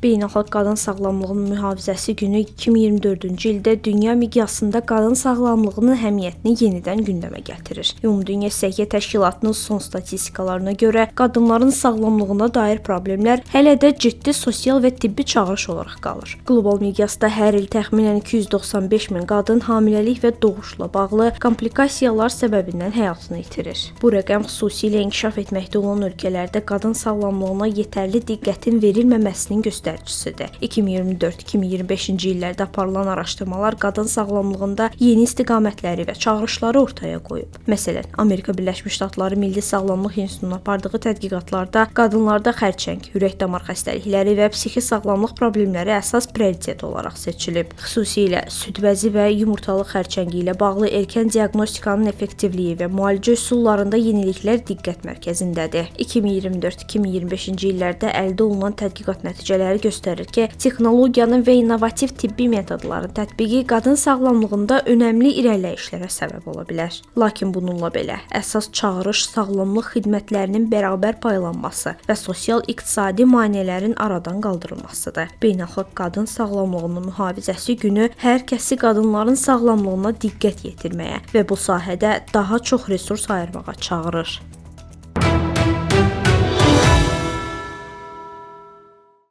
Beynəlxalq Qadın Sağlamlığının Mühafizəsi Günü 2024-cü ildə dünya miqyasında qadın sağlamlığının əhəmiyyətini yenidən gündəmə gətirir. Ümumdünya Səhiyyə Təşkilatının son statistikalarına görə qadınların sağlamlığına dair problemlər hələ də ciddi sosial və tibbi çağırış olaraq qalır. Qlobal miqyasda hər il təxminən 295 min qadın hamiləlik və doğuşla bağlı komplikasiyalar səbəbindən həyatını itirir. Bu rəqəm xüsusilə inkişaf etməkdə olan ölkələrdə qadın sağlamlığına yetərli diqqətin verilməməsinin göstəricisidir. 2024-2025-ci illərdə aparılan araşdırmalar qadın sağlamlığında yeni istiqamətləri və çağırışları ortaya qoyub. Məsələn, Amerika Birləşmiş Ştatları Milli Sağlamlıq İnstitutunun apardığı tədqiqatlarda qadınlarda xərçəng, ürək-damar xəstəlikləri və psixi sağlamlıq problemləri əsas prioritet olaraq seçilib. Xüsusilə süd bəzi və yumurtalıq xərçəngi ilə bağlı erkən diaqnostikanın effektivliyi və müalicə üsullarında yeniliklər diqqət mərkəzindədir. 2024-2025-ci illərdə əldə olunan tədqiqat nəticələri göstərir ki, texnologiyanın və innovativ tibbi metodların tətbiqi qadın sağlamlığında önəmli irəliləyişlərə səbəb ola bilər. Lakin bununla belə, əsas çağırış sağlamlıq xidmətlərinin bərabər paylanması və sosial-iqtisadi maneələrin aradan qaldırılmasıdır. Beynəlxalq Qadın Sağlamlığının Mühafizəsi Günü hər kəsi qadınların sağlamlığına diqqət yetirməyə və bu sahədə daha çox resurs ayırmağa çağırır.